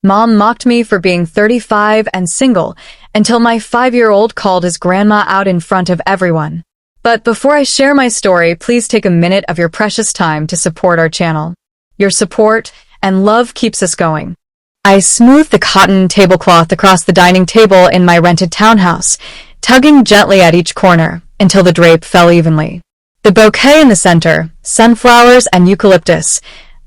Mom mocked me for being 35 and single until my 5-year-old called his grandma out in front of everyone. But before I share my story, please take a minute of your precious time to support our channel. Your support and love keeps us going. I smoothed the cotton tablecloth across the dining table in my rented townhouse, tugging gently at each corner until the drape fell evenly. The bouquet in the center, sunflowers and eucalyptus,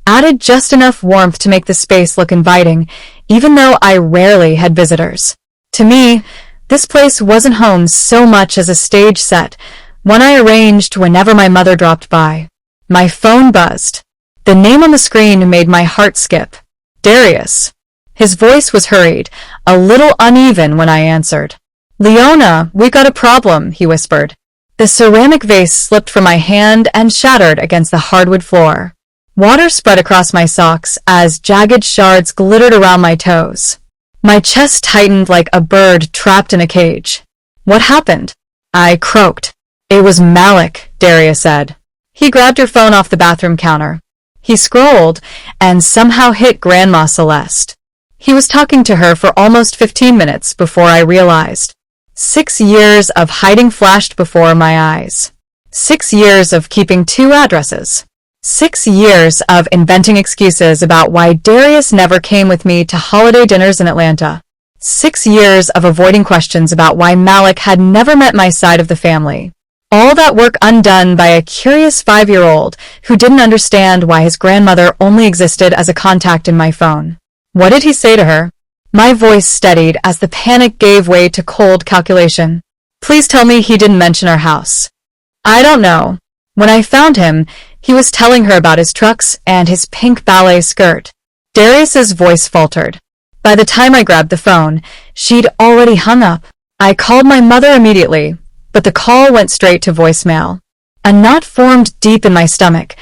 added just enough warmth to make the space look inviting, even though I rarely had visitors. To me, this place wasn't home so much as a stage set, one I arranged whenever my mother dropped by. My phone buzzed. The name on the screen made my heart skip. Darius. His voice was hurried, a little uneven when I answered. "Leona, we got a problem," he whispered. The ceramic vase slipped from my hand and shattered against the hardwood floor. Water spread across my socks as jagged shards glittered around my toes. My chest tightened like a bird trapped in a cage. "What happened?" I croaked. "It was Malik," Darius said. He grabbed her phone off the bathroom counter. He scrolled and somehow hit Grandma Celeste. He was talking to her for almost 15 minutes before I realized. 6 years of hiding flashed before my eyes. 6 years of keeping 2 addresses. 6 years of inventing excuses about why Darius never came with me to holiday dinners in Atlanta. 6 years of avoiding questions about why Malik had never met my side of the family. All that work undone by a curious 5-year-old who didn't understand why his grandmother only existed as a contact in my phone. What did he say to her? My voice steadied as the panic gave way to cold calculation. Please tell me he didn't mention our house. I don't know. When I found him, he was telling her about his trucks and his pink ballet skirt. Darius's voice faltered. By the time I grabbed the phone, she'd already hung up. I called my mother immediately, but the call went straight to voicemail. A knot formed deep in my stomach,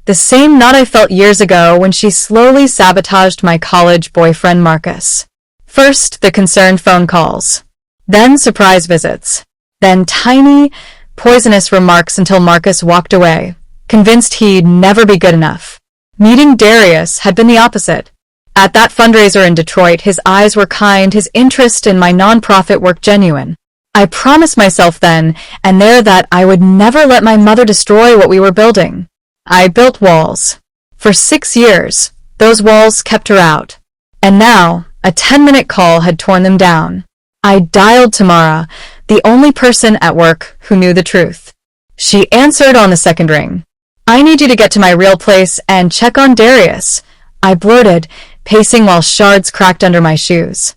the same knot I felt years ago when she slowly sabotaged my college boyfriend Marcus. First, the concerned phone calls. Then surprise visits. Then tiny, poisonous remarks until Marcus walked away, convinced he'd never be good enough. Meeting Darius had been the opposite. At that fundraiser in Detroit, his eyes were kind, his interest in my nonprofit work genuine. I promised myself then and there that I would never let my mother destroy what we were building. I built walls. For 6 years, those walls kept her out. And now, a 10-minute call had torn them down. I dialed Tamara, the only person at work who knew the truth. She answered on the second ring. "I need you to get to my real place and check on Darius," I blurted, pacing while shards cracked under my shoes.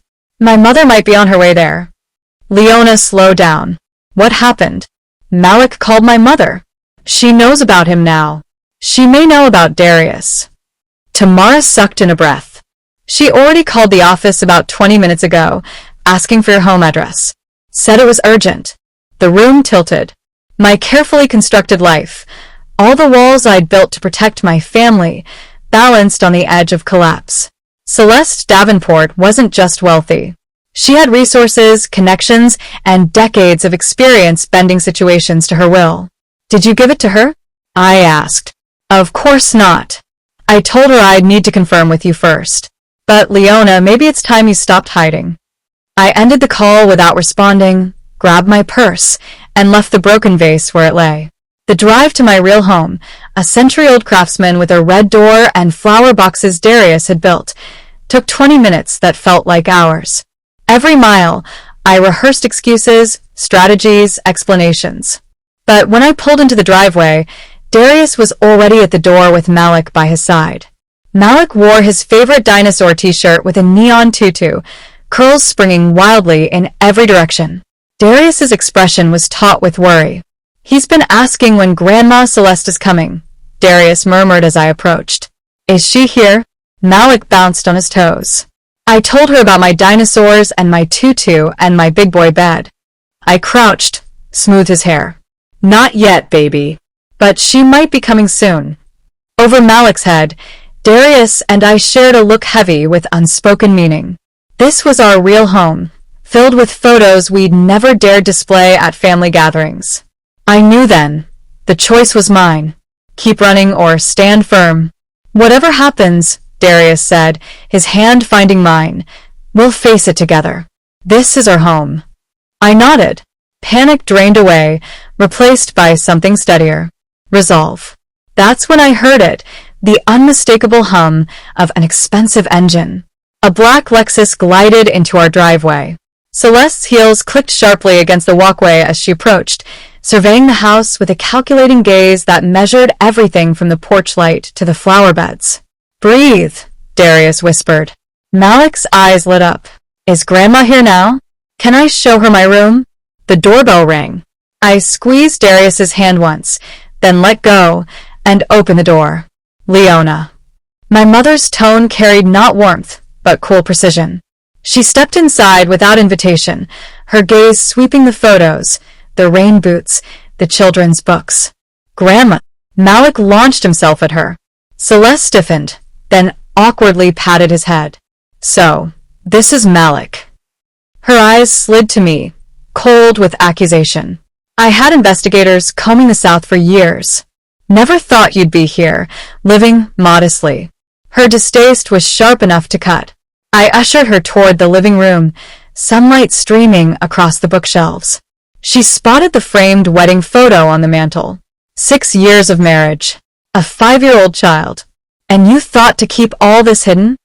"My mother might be on her way there." Leona slowed down. "What happened?" "Malik called my mother. She knows about him now. She may know about Darius." Tamara sucked in a breath. "She already called the office about 20 minutes ago, asking for your home address. Said it was urgent." The room tilted. My carefully constructed life, all the walls I'd built to protect my family, balanced on the edge of collapse. Celeste Davenport wasn't just wealthy. She had resources, connections, and decades of experience bending situations to her will. "Did you give it to her?" I asked. "Of course not. I told her I'd need to confirm with you first. But Leona, maybe it's time you stopped hiding." I ended the call without responding, grabbed my purse, and left the broken vase where it lay. The drive to my real home, a century-old craftsman with a red door and flower boxes Darius had built, took 20 minutes that felt like hours. Every mile, I rehearsed excuses, strategies, explanations. But when I pulled into the driveway, Darius was already at the door with Malik by his side. Malik wore his favorite dinosaur t-shirt with a neon tutu, curls springing wildly in every direction. Darius's expression was taut with worry. "He's been asking when Grandma Celeste is coming," Darius murmured as I approached. "Is she here?" Malik bounced on his toes. I told her about my dinosaurs and my tutu and my big boy bed. I crouched, smoothed his hair. "Not yet, baby. But she might be coming soon." Over Malik's head, Darius and I shared a look heavy with unspoken meaning. This was our real home, filled with photos we'd never dared display at family gatherings. I knew then. The choice was mine. Keep running or stand firm. Whatever happens, Darius said, his hand finding mine. We'll face it together. This is our home. I nodded. Panic drained away, replaced by something steadier. Resolve. That's when I heard it, the unmistakable hum of an expensive engine. A black Lexus glided into our driveway. Celeste's heels clicked sharply against the walkway as she approached, surveying the house with a calculating gaze that measured everything from the porch light to the flower beds. Breathe, Darius whispered. Malik's eyes lit up. Is Grandma here now? Can I show her my room? The doorbell rang. I squeezed Darius's hand once, then let go, and opened the door. Leona. My mother's tone carried not warmth, but cool precision. She stepped inside without invitation, her gaze sweeping the photos, the rain boots, the children's books. Grandma. Malik launched himself at her. Celeste stiffened, then awkwardly patted his head. So, this is Malik. Her eyes slid to me, cold with accusation. I had investigators combing the South for years. Never thought you'd be here, living modestly. Her distaste was sharp enough to cut. I ushered her toward the living room, sunlight streaming across the bookshelves. She spotted the framed wedding photo on the mantel. 6 years of marriage. A 5-year-old child. And you thought to keep all this hidden?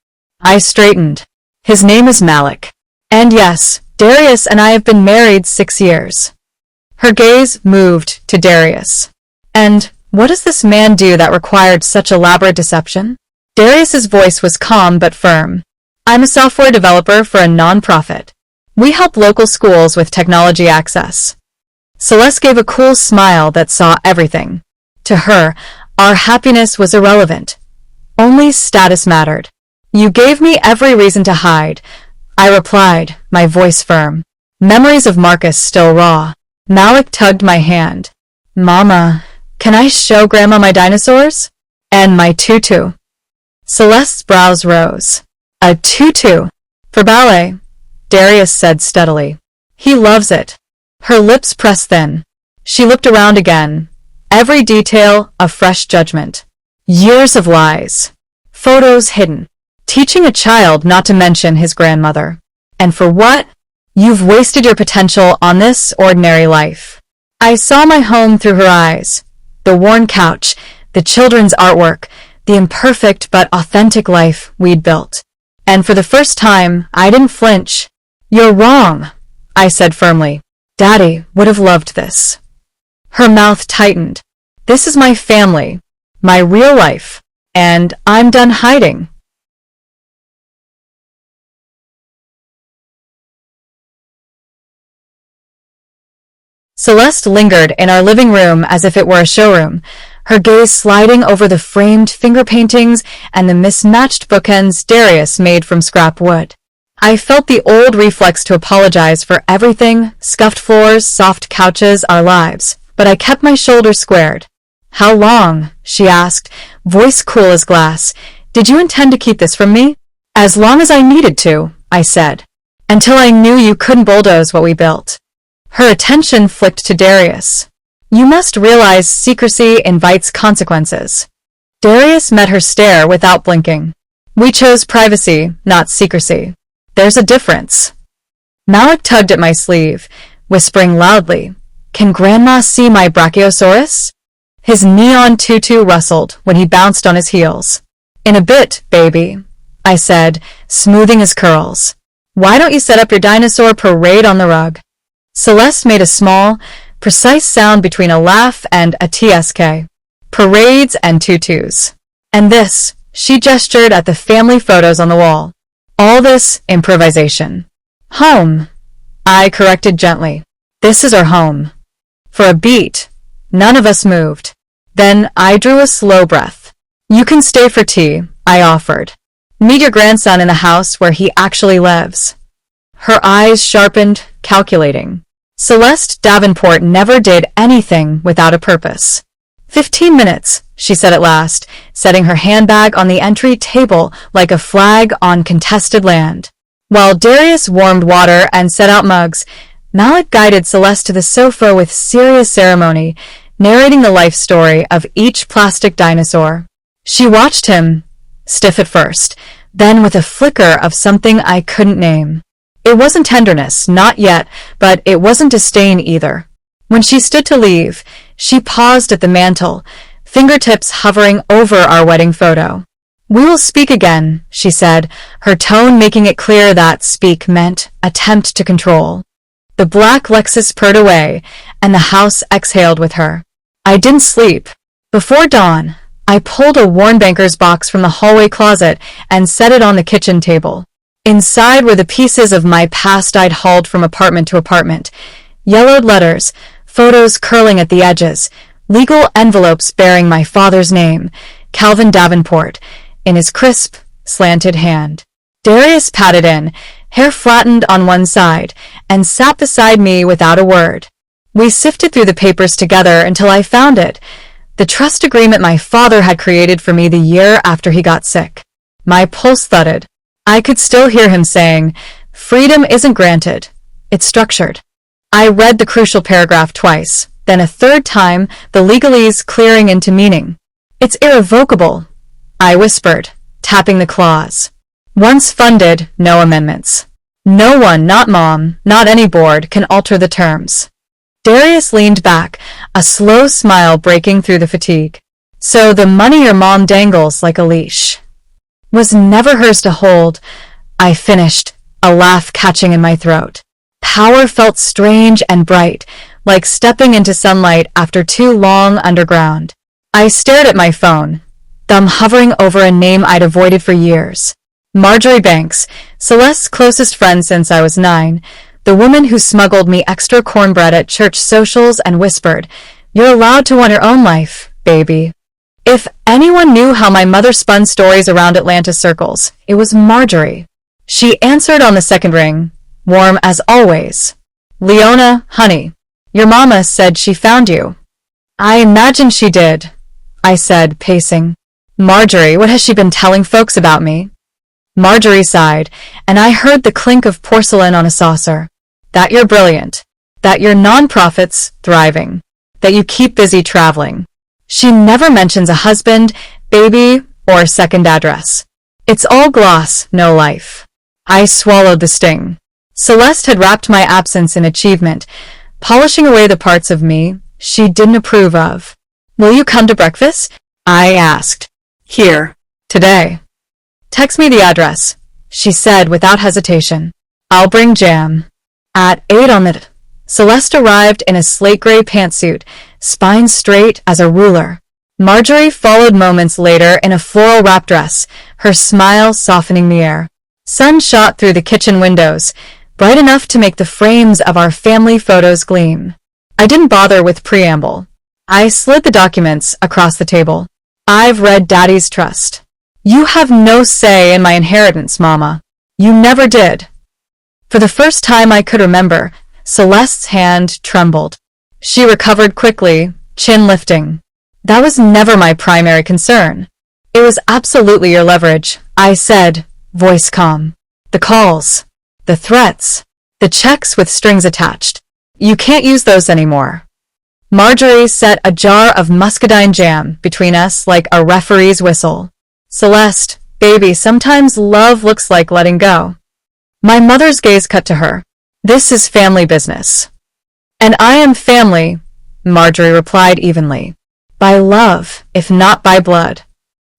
I straightened. His name is Malik. And yes, Darius and I have been married 6 years. Her gaze moved to Darius. And what does this man do that required such elaborate deception? Darius's voice was calm but firm. I'm a software developer for a non-profit. We help local schools with technology access. Celeste gave a cool smile that saw everything. To her, our happiness was irrelevant. Only status mattered. You gave me every reason to hide, I replied, my voice firm. Memories of Marcus still raw. Malik tugged my hand. Mama, can I show Grandma my dinosaurs? And my tutu. Celeste's brows rose. A tutu. For ballet, Darius said steadily. He loves it. Her lips pressed thin. She looked around again. Every detail a fresh judgment. Years of lies. Photos hidden. Teaching a child not to mention his grandmother. And for what? You've wasted your potential on this ordinary life. I saw my home through her eyes. The worn couch, the children's artwork, the imperfect but authentic life we'd built. And for the first time, I didn't flinch. You're wrong, I said firmly. Daddy would have loved this. Her mouth tightened. This is my family, my real life, and I'm done hiding. Celeste lingered in our living room as if it were a showroom, her gaze sliding over the framed finger paintings and the mismatched bookends Darius made from scrap wood. I felt the old reflex to apologize for everything, scuffed floors, soft couches, our lives, but I kept my shoulders squared. How long? She asked, voice cool as glass. Did you intend to keep this from me? As long as I needed to, I said. Until I knew you couldn't bulldoze what we built. Her attention flicked to Darius. You must realize secrecy invites consequences. Darius met her stare without blinking. We chose privacy, not secrecy. There's a difference. Malik tugged at my sleeve, whispering loudly, Can Grandma see my Brachiosaurus? His neon tutu rustled when he bounced on his heels. In a bit, baby, I said, smoothing his curls. Why don't you set up your dinosaur parade on the rug? Celeste made a small, precise sound between a laugh and a TSK. Parades and tutus. And this, she gestured at the family photos on the wall. All this improvisation. Home, I corrected gently. This is our home. For a beat, none of us moved. Then I drew a slow breath. You can stay for tea, I offered. Meet your grandson in the house where he actually lives. Her eyes sharpened, calculating. Celeste Davenport never did anything without a purpose. 15 minutes, she said at last, setting her handbag on the entry table like a flag on contested land. While Darius warmed water and set out mugs, Malik guided Celeste to the sofa with serious ceremony, narrating the life story of each plastic dinosaur. She watched him, stiff at first, then with a flicker of something I couldn't name. It wasn't tenderness, not yet, but it wasn't disdain either. When she stood to leave, she paused at the mantel, fingertips hovering over our wedding photo. "We will speak again," she said, her tone making it clear that speak meant attempt to control. The black Lexus purred away, and the house exhaled with her. I didn't sleep. Before dawn, I pulled a worn banker's box from the hallway closet and set it on the kitchen table. Inside were the pieces of my past I'd hauled from apartment to apartment. Yellowed letters, photos curling at the edges, legal envelopes bearing my father's name, Calvin Davenport, in his crisp, slanted hand. Darius patted in, hair flattened on one side, and sat beside me without a word. We sifted through the papers together until I found it, the trust agreement my father had created for me the year after he got sick. My pulse thudded. I could still hear him saying, "Freedom isn't granted. It's structured." I read the crucial paragraph twice, then a third time, the legalese clearing into meaning. "It's irrevocable," I whispered, tapping the clause. "Once funded, no amendments. No one, not Mom, not any board, can alter the terms." Darius leaned back, a slow smile breaking through the fatigue. "So the money your mom dangles like a leash was never hers to hold," I finished, a laugh catching in my throat. Power felt strange and bright, like stepping into sunlight after too long underground. I stared at my phone, thumb hovering over a name I'd avoided for years. Marjorie Banks, Celeste's closest friend since I was 9, the woman who smuggled me extra cornbread at church socials and whispered, "You're allowed to want your own life, baby." If anyone knew how my mother spun stories around Atlanta circles, it was Marjorie. She answered on the second ring, warm as always. "Leona, honey, your mama said she found you." "I imagine she did," I said, pacing. "Marjorie, what has she been telling folks about me?" Marjorie sighed, and I heard the clink of porcelain on a saucer. "That you're brilliant. That your nonprofit's thriving. That you keep busy traveling. She never mentions a husband, baby, or a second address. It's all gloss, no life." I swallowed the sting. Celeste had wrapped my absence in achievement, polishing away the parts of me she didn't approve of. "Will you come to breakfast?" I asked. "Here. Today." "Text me the address," she said without hesitation. "I'll bring jam." At 8 on the Celeste arrived in a slate-gray pantsuit, spine straight as a ruler. Marjorie followed moments later in a floral wrap dress, her smile softening the air. Sun shot through the kitchen windows, bright enough to make the frames of our family photos gleam. I didn't bother with preamble. I slid the documents across the table. "I've read Daddy's trust. You have no say in my inheritance, Mama. You never did." For the first time I could remember, Celeste's hand trembled. She recovered quickly, chin lifting. "That was never my primary concern. It was absolutely your leverage," I said, voice calm. "The calls, the threats, the checks with strings attached. You can't use those anymore." Marjorie set a jar of muscadine jam between us like a referee's whistle. "Celeste, baby, sometimes love looks like letting go." My mother's gaze cut to her. "This is family business." "And I am family," Marjorie replied evenly. "By love, if not by blood."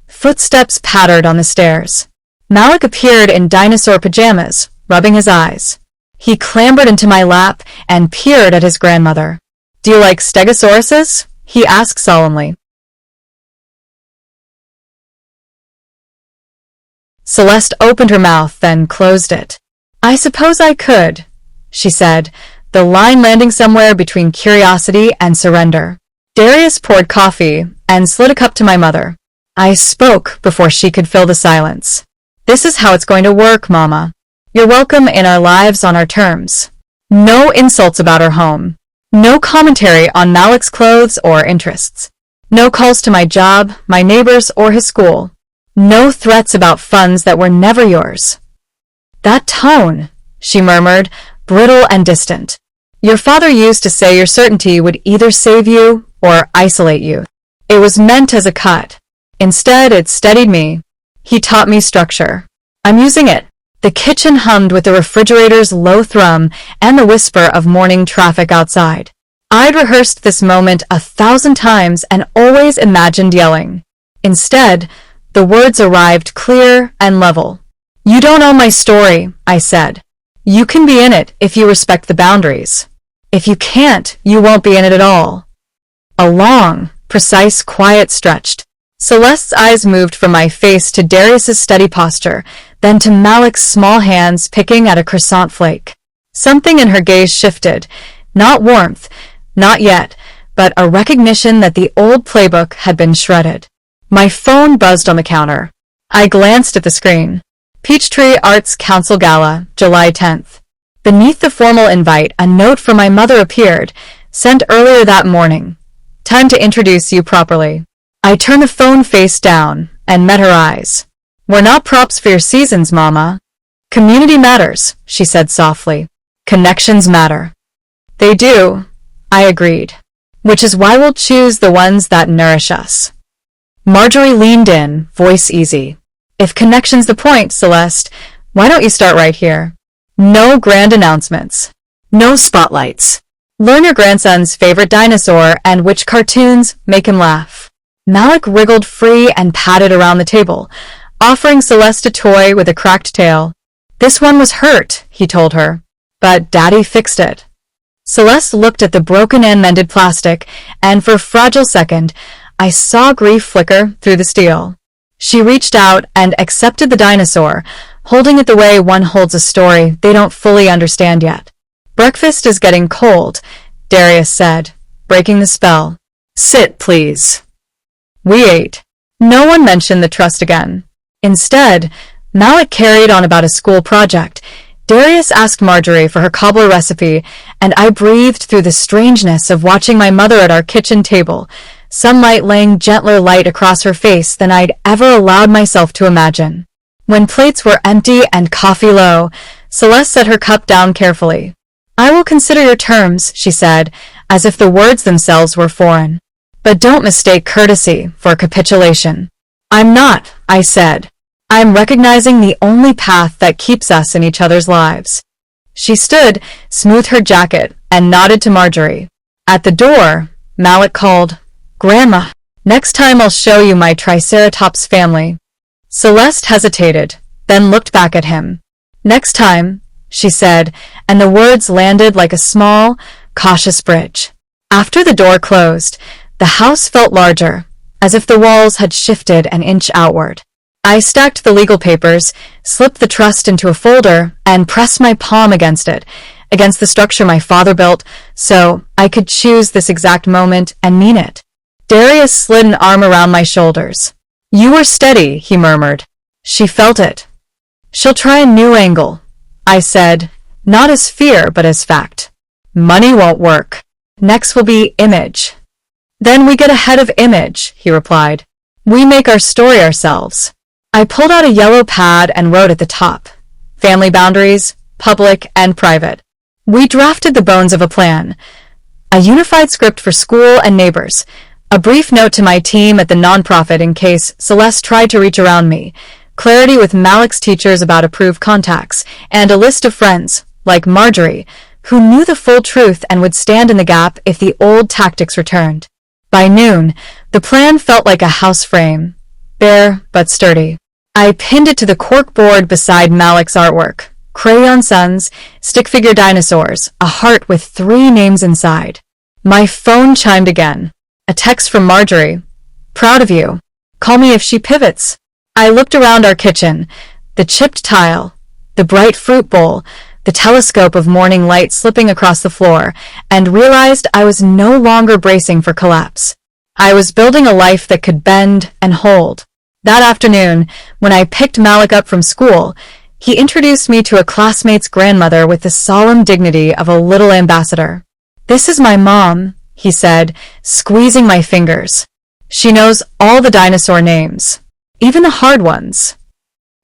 Footsteps pattered on the stairs. Malik appeared in dinosaur pajamas, rubbing his eyes. He clambered into my lap and peered at his grandmother. "Do you like stegosauruses?" he asked solemnly. Celeste opened her mouth, then closed it. "I suppose I could," she said, the line landing somewhere between curiosity and surrender. Darius poured coffee and slid a cup to my mother. I spoke before she could fill the silence. "This is how it's going to work, Mama. You're welcome in our lives on our terms. No insults about our home. No commentary on Malik's clothes or interests. No calls to my job, my neighbors, or his school. No threats about funds that were never yours." "That tone," she murmured, brittle and distant. "Your father used to say your certainty would either save you or isolate you. It was meant as a cut. Instead, it steadied me." He taught me structure. I'm using it. The kitchen hummed with the refrigerator's low thrum and the whisper of morning traffic outside. I'd rehearsed this moment 1,000 times and always imagined yelling. Instead, the words arrived clear and level. You don't own my story, I said. You can be in it if you respect the boundaries. If you can't, you won't be in it at all. A long, precise quiet stretched. Celeste's eyes moved from my face to Darius's steady posture, then to Malik's small hands picking at a croissant flake. Something in her gaze shifted. Not warmth, not yet, but a recognition that the old playbook had been shredded. My phone buzzed on the counter. I glanced at the screen. Peachtree Arts Council Gala, July 10th. Beneath the formal invite, a note from my mother appeared, sent earlier that morning. Time to introduce you properly. I turned the phone face down and met her eyes. We're not props for your seasons, Mama. Community matters, she said softly. Connections matter. They do, I agreed. Which is why we'll choose the ones that nourish us. Marjorie leaned in, voice easy. If connection's the point, Celeste, why don't you start right here? No grand announcements. No spotlights. Learn your grandson's favorite dinosaur and which cartoons make him laugh. Malik wriggled free and padded around the table, offering Celeste a toy with a cracked tail. This one was hurt, he told her, but Daddy fixed it. Celeste looked at the broken and mended plastic, and for a fragile second, I saw grief flicker through the steel. She reached out and accepted the dinosaur, holding it the way one holds a story they don't fully understand yet. Breakfast is getting cold, Darius said, breaking the spell. Sit, please. We ate. No one mentioned the trust again. Instead, Malik carried on about a school project. Darius asked Marjorie for her cobbler recipe, and I breathed through the strangeness of watching my mother at our kitchen table, sunlight laying gentler light across her face than I'd ever allowed myself to imagine. When plates were empty and coffee low, Celeste set her cup down carefully. I will consider your terms, she said, as if the words themselves were foreign. But don't mistake courtesy for capitulation. I'm not, I said. I'm recognizing the only path that keeps us in each other's lives. She stood, smoothed her jacket, and nodded to Marjorie. At the door, Malik called, Grandma, next time I'll show you my Triceratops family. Celeste hesitated, then looked back at him. Next time, she said, and the words landed like a small, cautious bridge. After the door closed, the house felt larger, as if the walls had shifted an inch outward. I stacked the legal papers, slipped the trust into a folder, and pressed my palm against it, against the structure my father built, so I could choose this exact moment and mean it. Darius slid an arm around my shoulders. You were steady, he murmured. She felt it. She'll try a new angle, I said, not as fear but as fact. Money won't work. Next will be image. Then we get ahead of image, he replied. We make our story ourselves. I pulled out a yellow pad and wrote at the top, family boundaries, public and private. We drafted the bones of a plan, a unified script for school and neighbors, a brief note to my team at the nonprofit in case Celeste tried to reach around me, clarity with Malik's teachers about approved contacts, and a list of friends, like Marjorie, who knew the full truth and would stand in the gap if the old tactics returned. By noon, the plan felt like a house frame, bare but sturdy. I pinned it to the cork board beside Malik's artwork. Crayon suns, stick figure dinosaurs, a heart with 3 names inside. My phone chimed again. A text from Marjorie. Proud of you. Call me if she pivots. I looked around our kitchen, the chipped tile, the bright fruit bowl, the telescope of morning light slipping across the floor, and realized I was no longer bracing for collapse. I was building a life that could bend and hold. That afternoon, when I picked Malik up from school, he introduced me to a classmate's grandmother with the solemn dignity of a little ambassador. This is my mom, he said, squeezing my fingers. She knows all the dinosaur names, even the hard ones.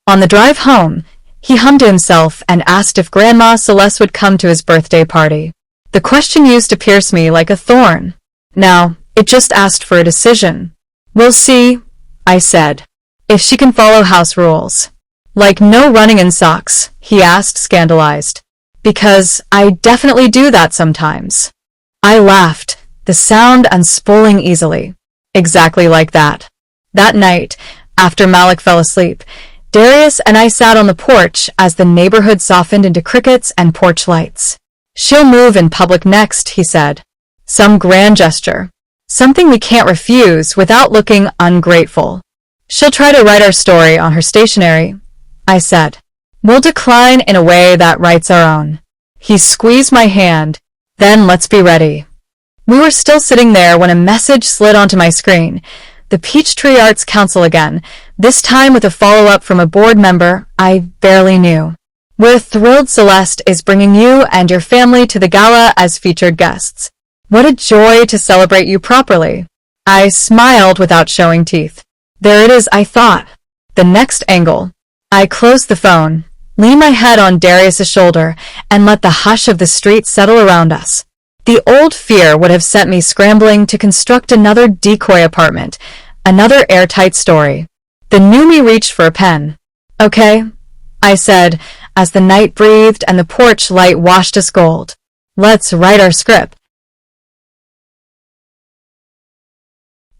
On the drive home, he hummed to himself and asked if Grandma Celeste would come to his birthday party. The question used to pierce me like a thorn. Now, it just asked for a decision. We'll see, I said. if she can follow house rules. Like no running in socks, he asked, scandalized. Because I definitely do that sometimes. I laughed, the sound unspooling easily. Exactly like that. That night, after Malik fell asleep, Darius and I sat on the porch as the neighborhood softened into crickets and porch lights. She'll move in public next, he said. Some grand gesture. Something we can't refuse without looking ungrateful. She'll try to write our story on her stationery, I said. We'll decline in a way that writes our own. He squeezed my hand. Then let's be ready. We were still sitting there when a message slid onto my screen. The Peachtree Arts Council again, this time with a follow-up from a board member I barely knew. We're thrilled Celeste is bringing you and your family to the gala as featured guests. What a joy to celebrate you properly. I smiled without showing teeth. There it is, I thought. The next angle. I closed the phone, leaned my head on Darius's shoulder, and let the hush of the street settle around us. The old fear would have sent me scrambling to construct another decoy apartment, another airtight story. The new me reached for a pen. Okay, I said, as the night breathed and the porch light washed us gold. Let's write our script.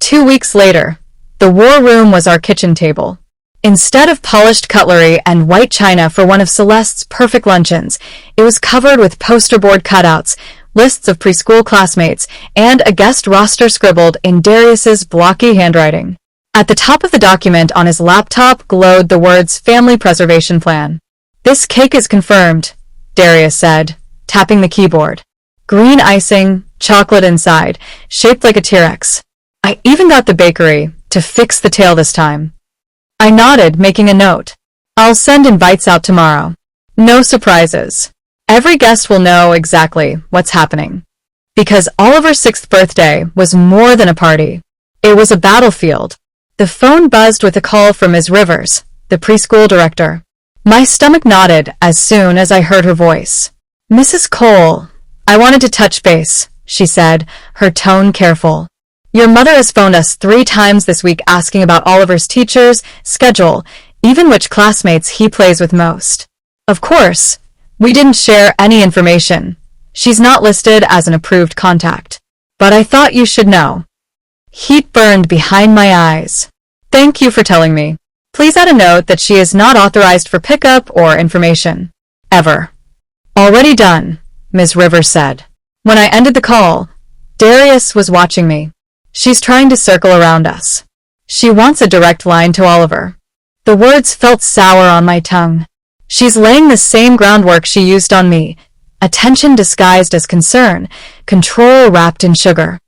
2 weeks later, the war room was our kitchen table. Instead of polished cutlery and white china for one of Celeste's perfect luncheons, it was covered with poster board cutouts, lists of preschool classmates, and a guest roster scribbled in Darius's blocky handwriting. At the top of the document on his laptop glowed the words Family Preservation Plan. This cake is confirmed, Darius said, tapping the keyboard. Green icing, chocolate inside, shaped like a T-Rex. I even got the bakery to fix the tail this time. I nodded, making a note. I'll send invites out tomorrow. No surprises. Every guest will know exactly what's happening. Because Oliver's 6th birthday was more than a party. It was a battlefield. The phone buzzed with a call from Ms. Rivers, the preschool director. My stomach knotted as soon as I heard her voice. Mrs. Cole, I wanted to touch base, she said, her tone careful. Your mother has phoned us 3 times this week asking about Oliver's teachers, schedule, even which classmates he plays with most. Of course, we didn't share any information. She's not listed as an approved contact. But I thought you should know. Heat burned behind my eyes. Thank you for telling me. Please add a note that she is not authorized for pickup or information. Ever. Already done, Ms. Rivers said. When I ended the call, Darius was watching me. She's trying to circle around us. She wants a direct line to Oliver. The words felt sour on my tongue. She's laying the same groundwork she used on me. Attention disguised as concern, control wrapped in sugar.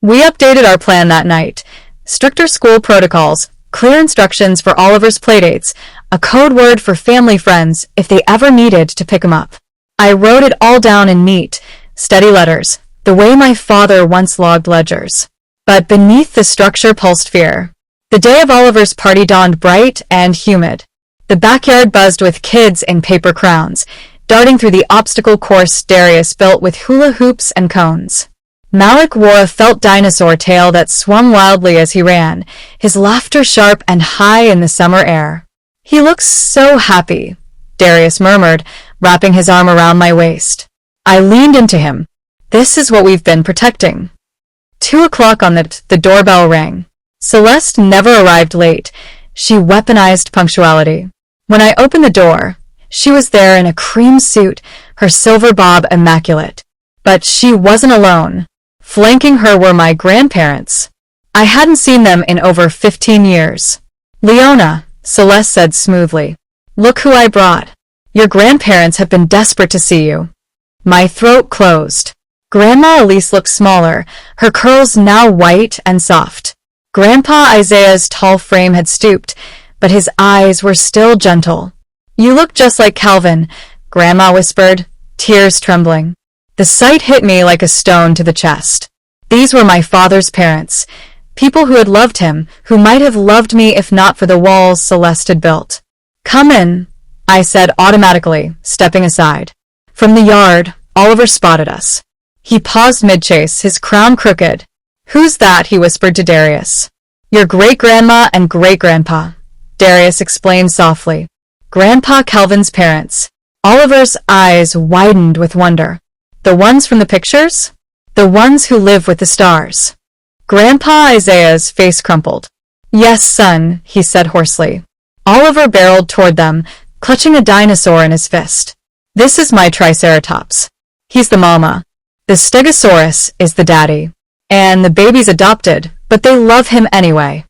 We updated our plan that night. Stricter school protocols, clear instructions for Oliver's playdates, a code word for family friends if they ever needed to pick him up. I wrote it all down in neat, steady letters, the way my father once logged ledgers. But beneath the structure pulsed fear. The day of Oliver's party dawned bright and humid. The backyard buzzed with kids in paper crowns, darting through the obstacle course Darius built with hula hoops and cones. Malik wore a felt dinosaur tail that swung wildly as he ran, his laughter sharp and high in the summer air. He looks so happy, Darius murmured, wrapping his arm around my waist. I leaned into him. This is what we've been protecting. 2 o'clock on the doorbell rang. Celeste never arrived late. She weaponized punctuality. When I opened the door, she was there in a cream suit, her silver bob immaculate. But she wasn't alone. Flanking her were my grandparents. I hadn't seen them in over 15 years. Leona, Celeste said smoothly. Look who I brought. Your grandparents have been desperate to see you. My throat closed. Grandma Elise looked smaller, her curls now white and soft. Grandpa Isaiah's tall frame had stooped, but his eyes were still gentle. You look just like Calvin, Grandma whispered, tears trembling. The sight hit me like a stone to the chest. These were my father's parents, people who had loved him, who might have loved me if not for the walls Celeste had built. Come in, I said automatically, stepping aside. From the yard, Oliver spotted us. He paused mid-chase, his crown crooked. Who's that? He whispered to Darius. Your great-grandma and great-grandpa, Darius explained softly. Grandpa Calvin's parents. Oliver's eyes widened with wonder. The ones from the pictures? The ones who live with the stars. Grandpa Isaiah's face crumpled. Yes, son, he said hoarsely. Oliver barreled toward them, clutching a dinosaur in his fist. This is my Triceratops. He's the mama. The Stegosaurus is the daddy. And the baby's adopted, but they love him anyway.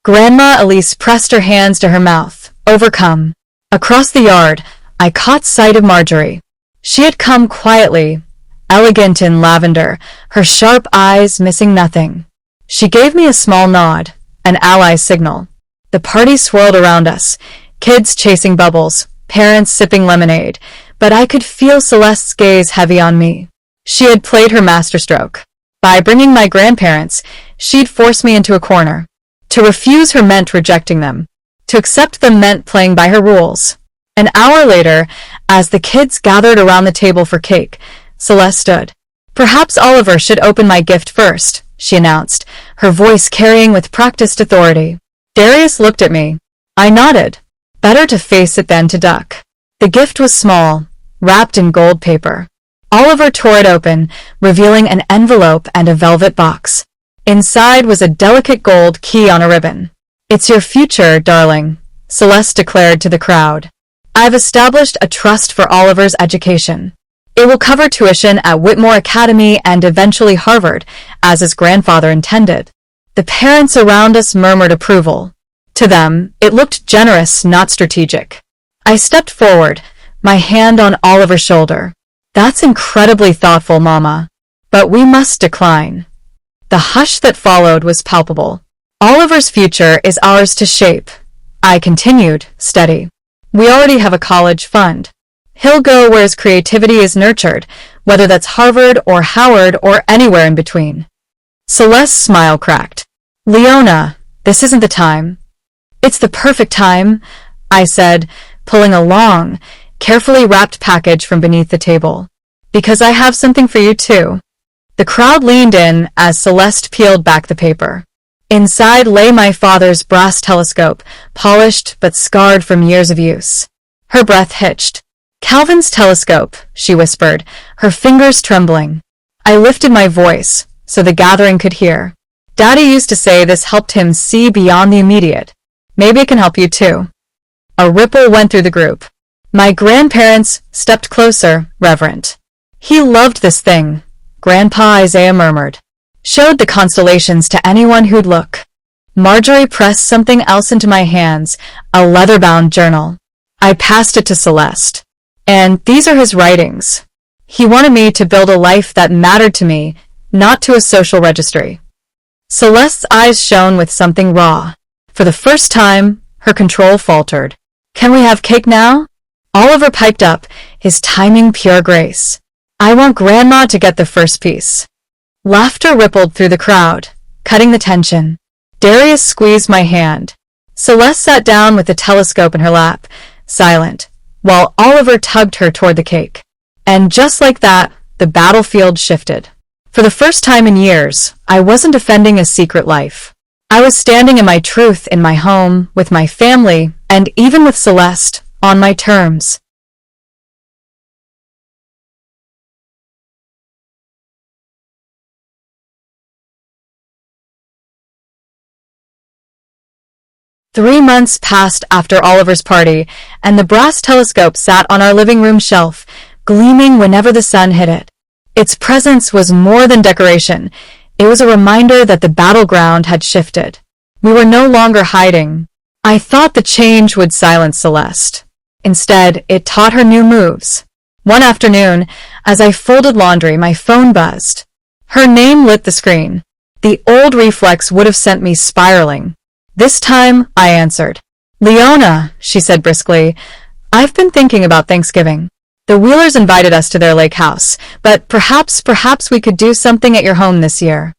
Grandma Elise pressed her hands to her mouth, overcome. Across the yard, I caught sight of Marjorie. She had come quietly, elegant in lavender, her sharp eyes missing nothing. She gave me a small nod, an ally signal. The party swirled around us, kids chasing bubbles, parents sipping lemonade, but I could feel Celeste's gaze heavy on me. She had played her masterstroke. By bringing my grandparents, she'd force me into a corner. To refuse her meant rejecting them. To accept them meant playing by her rules. An hour later, as the kids gathered around the table for cake, Celeste stood. Perhaps Oliver should open my gift first, she announced, her voice carrying with practiced authority. Darius looked at me. I nodded. Better to face it than to duck. The gift was small, wrapped in gold paper. Oliver tore it open, revealing an envelope and a velvet box. Inside was a delicate gold key on a ribbon. It's your future, darling, Celeste declared to the crowd. I've established a trust for Oliver's education. It will cover tuition at Whitmore Academy and eventually Harvard, as his grandfather intended. The parents around us murmured approval. To them, it looked generous, not strategic. I stepped forward, my hand on Oliver's shoulder. That's incredibly thoughtful, Mama. But we must decline. The hush that followed was palpable. Oliver's future is ours to shape. I continued, steady. We already have a college fund. He'll go where his creativity is nurtured, whether that's Harvard or Howard or anywhere in between. Celeste's smile cracked. Leona, this isn't the time. It's the perfect time, I said, pulling a long, carefully wrapped package from beneath the table. Because I have something for you too. The crowd leaned in as Celeste peeled back the paper. Inside lay my father's brass telescope, polished but scarred from years of use. Her breath hitched. Calvin's telescope, she whispered, her fingers trembling. I lifted my voice, so the gathering could hear. Daddy used to say this helped him see beyond the immediate. Maybe it can help you too. A ripple went through the group. My grandparents stepped closer, reverent. He loved this thing, Grandpa Isaiah murmured. Showed the constellations to anyone who'd look. Marjorie pressed something else into my hands, a leather-bound journal. I passed it to Celeste. And these are his writings. He wanted me to build a life that mattered to me, not to a social registry. Celeste's eyes shone with something raw. For the first time, her control faltered. Can we have cake now? Oliver piped up, his timing pure grace. I want Grandma to get the first piece. Laughter rippled through the crowd, cutting the tension. Darius squeezed my hand. Celeste sat down with the telescope in her lap, silent, while Oliver tugged her toward the cake. And just like that, the battlefield shifted. For the first time in years, I wasn't defending a secret life. I was standing in my truth in my home, with my family, and even with Celeste, on my terms. Three months passed after Oliver's party, and the brass telescope sat on our living room shelf, gleaming whenever the sun hit it. Its presence was more than decoration. It was a reminder that the battleground had shifted. We were no longer hiding. I thought the change would silence Celeste. Instead, it taught her new moves. One afternoon, as I folded laundry, my phone buzzed. Her name lit the screen. The old reflex would have sent me spiraling. This time, I answered. Leona, she said briskly, I've been thinking about Thanksgiving. The Wheelers invited us to their lake house, but perhaps we could do something at your home this year.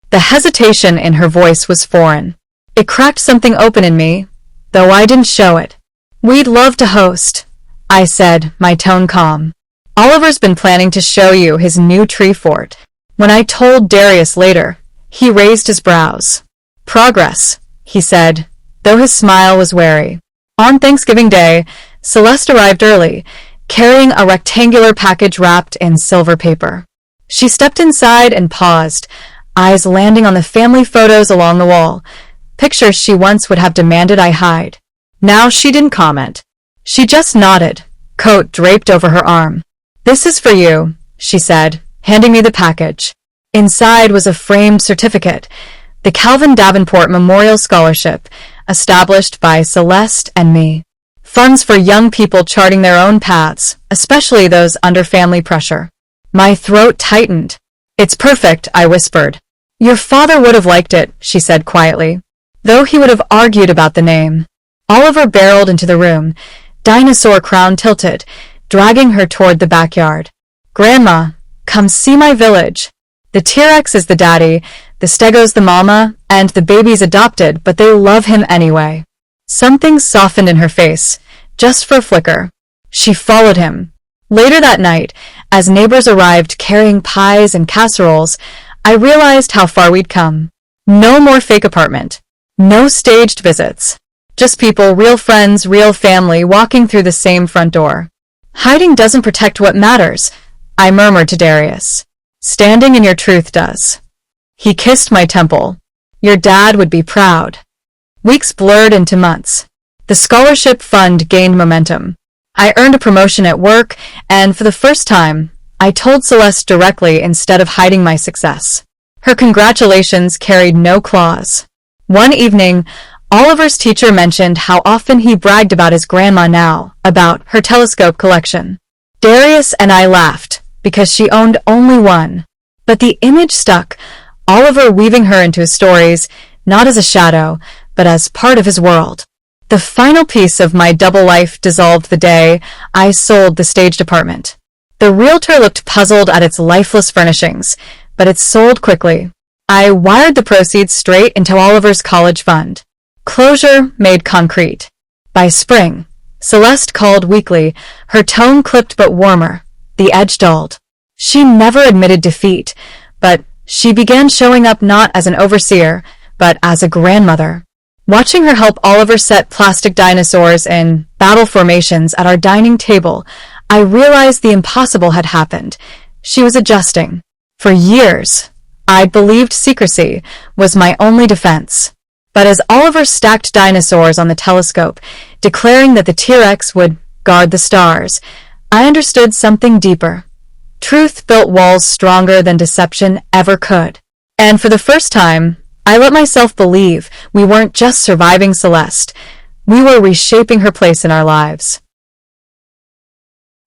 The hesitation in her voice was foreign. It cracked something open in me, though I didn't show it. We'd love to host, I said, my tone calm. Oliver's been planning to show you his new tree fort. When I told Darius later, he raised his brows. Progress, he said, though his smile was wary. On Thanksgiving Day, Celeste arrived early, carrying a rectangular package wrapped in silver paper. She stepped inside and paused, eyes landing on the family photos along the wall, pictures she once would have demanded I hide. Now she didn't comment. She just nodded, coat draped over her arm. "This is for you," she said, handing me the package. Inside was a framed certificate, the Calvin Davenport Memorial Scholarship, established by Celeste and me. Funds for young people charting their own paths, especially those under family pressure. My throat tightened. "It's perfect," I whispered. "Your father would have liked it," she said quietly, though he would have argued about the name. Oliver barreled into the room, dinosaur crown tilted, dragging her toward the backyard. "Grandma, come see my village. The T-Rex is the daddy, the Stego's the mama, and the baby's adopted, but they love him anyway." Something softened in her face, just for a flicker. She followed him. Later that night, as neighbors arrived carrying pies and casseroles, I realized how far we'd come. No more fake apartment. No staged visits. Just people, real friends, real family, walking through the same front door. "Hiding doesn't protect what matters," I murmured to Darius. "Standing in your truth does." He kissed my temple. "Your dad would be proud." Weeks blurred into months. The scholarship fund gained momentum. I earned a promotion at work, and for the first time, I told Celeste directly instead of hiding my success. Her congratulations carried no clause. One evening, Oliver's teacher mentioned how often he bragged about his grandma now, about her telescope collection. Darius and I laughed, because she owned only one. But the image stuck, Oliver weaving her into his stories, not as a shadow, but as part of his world. The final piece of my double life dissolved the day I sold the staged apartment. The realtor looked puzzled at its lifeless furnishings, but it sold quickly. I wired the proceeds straight into Oliver's college fund. Closure made concrete. By spring, Celeste called weekly, her tone clipped but warmer, the edge dulled. She never admitted defeat, but she began showing up not as an overseer, but as a grandmother. Watching her help Oliver set plastic dinosaurs in battle formations at our dining table, I realized the impossible had happened. She was adjusting. For years, I'd believed secrecy was my only defense. But as Oliver stacked dinosaurs on the telescope, declaring that the T-Rex would guard the stars, I understood something deeper. Truth built walls stronger than deception ever could. And for the first time, I let myself believe we weren't just surviving Celeste, we were reshaping her place in our lives.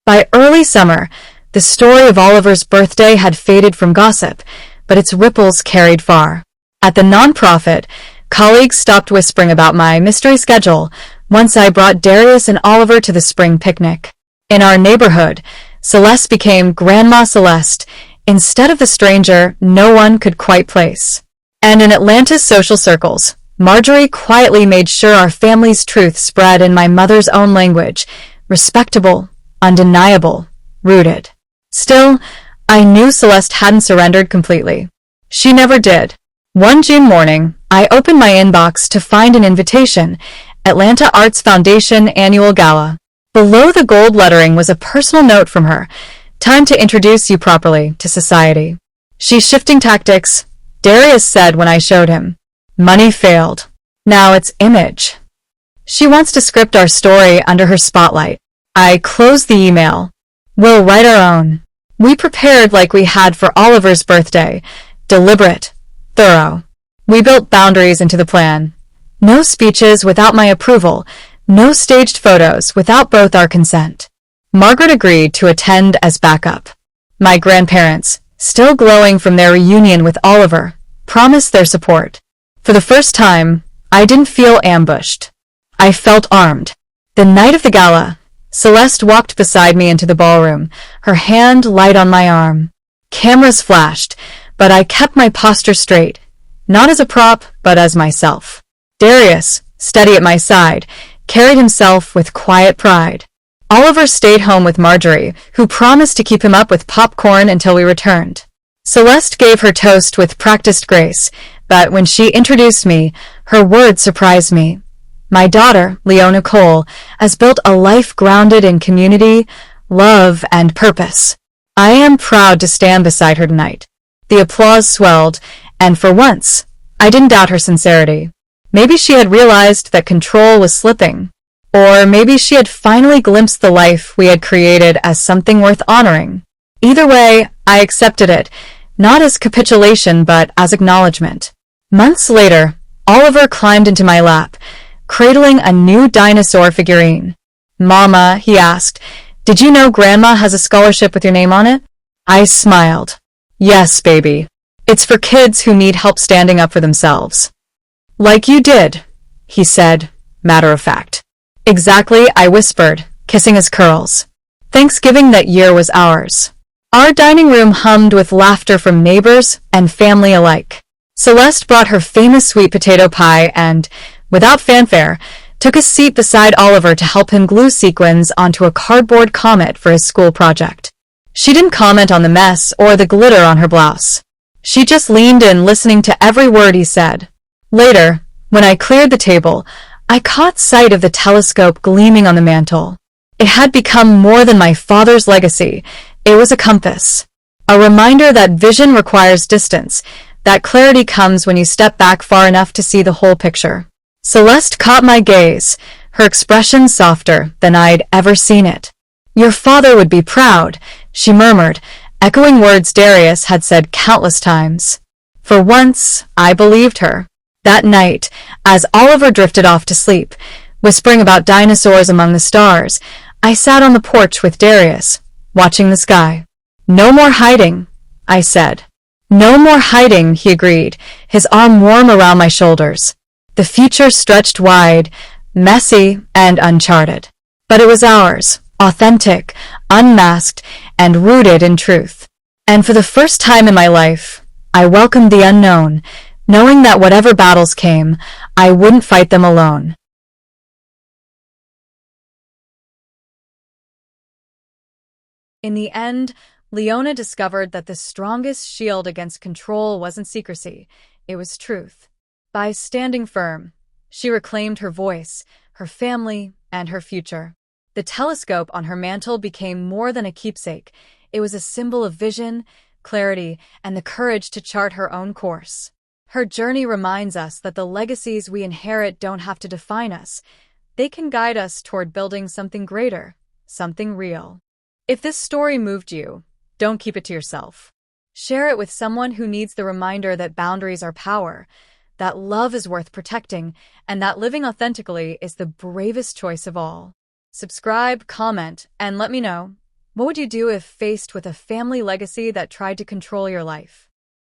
By early summer, the story of Oliver's birthday had faded from gossip, but its ripples carried far. At the nonprofit, colleagues stopped whispering about my mystery schedule once I brought Darius and Oliver to the spring picnic. In our neighborhood, Celeste became Grandma Celeste, instead of the stranger no one could quite place. And in Atlanta's social circles, Marjorie quietly made sure our family's truth spread in my mother's own language, respectable, undeniable, rooted. Still, I knew Celeste hadn't surrendered completely. She never did. One June morning, I opened my inbox to find an invitation, Atlanta Arts Foundation Annual Gala. Below the gold lettering was a personal note from her, "Time to introduce you properly to society." "She's shifting tactics," Darius said when I showed him. "Money failed. Now it's image. She wants to script our story under her spotlight." I closed the email. "We'll write our own." We prepared like we had for Oliver's birthday. Deliberate. Thorough. We built boundaries into the plan. No speeches without my approval. No staged photos without both our consent. Margaret agreed to attend as backup. My grandparents, still glowing from their reunion with Oliver, promised their support. For the first time, I didn't feel ambushed. I felt armed. The night of the gala, Celeste walked beside me into the ballroom, her hand light on my arm. Cameras flashed, but I kept my posture straight, not as a prop, but as myself. Darius, steady at my side, carried himself with quiet pride. Oliver stayed home with Marjorie, who promised to keep him up with popcorn until we returned. Celeste gave her toast with practiced grace, but when she introduced me, her words surprised me. My daughter, Leona Cole, has built a life grounded in community, love, and purpose. I am proud to stand beside her tonight." The applause swelled, and for once, I didn't doubt her sincerity. Maybe she had realized that control was slipping. Or maybe she had finally glimpsed the life we had created as something worth honoring. Either way, I accepted it, not as capitulation but as acknowledgement. Months later, Oliver climbed into my lap, cradling a new dinosaur figurine. "Mama," he asked, "did you know Grandma has a scholarship with your name on it?" I smiled. "Yes, baby. It's for kids who need help standing up for themselves." "Like you did," he said, matter of fact. "Exactly," I whispered, kissing his curls. Thanksgiving that year was ours. Our dining room hummed with laughter from neighbors and family alike. Celeste brought her famous sweet potato pie and, without fanfare, took a seat beside Oliver to help him glue sequins onto a cardboard comet for his school project. She didn't comment on the mess or the glitter on her blouse. She just leaned in, listening to every word he said. Later, when I cleared the table, I caught sight of the telescope gleaming on the mantel. It had become more than my father's legacy. It was a compass. A reminder that vision requires distance, that clarity comes when you step back far enough to see the whole picture. Celeste caught my gaze, her expression softer than I'd ever seen it. "Your father would be proud," she murmured, echoing words Darius had said countless times. For once, I believed her. That night, as Oliver drifted off to sleep, whispering about dinosaurs among the stars, I sat on the porch with Darius, watching the sky. "No more hiding," I said. "No more hiding," he agreed, his arm warm around my shoulders. The future stretched wide, messy, and uncharted. But it was ours, authentic, unmasked, and rooted in truth. And for the first time in my life, I welcomed the unknown, knowing that whatever battles came, I wouldn't fight them alone. In the end, Leona discovered that the strongest shield against control wasn't secrecy, it was truth. By standing firm, she reclaimed her voice, her family, and her future. The telescope on her mantel became more than a keepsake. It was a symbol of vision, clarity, and the courage to chart her own course. Her journey reminds us that the legacies we inherit don't have to define us. They can guide us toward building something greater, something real. If this story moved you, don't keep it to yourself. Share it with someone who needs the reminder that boundaries are power, that love is worth protecting, and that living authentically is the bravest choice of all. Subscribe, comment, and let me know, what would you do if faced with a family legacy that tried to control your life?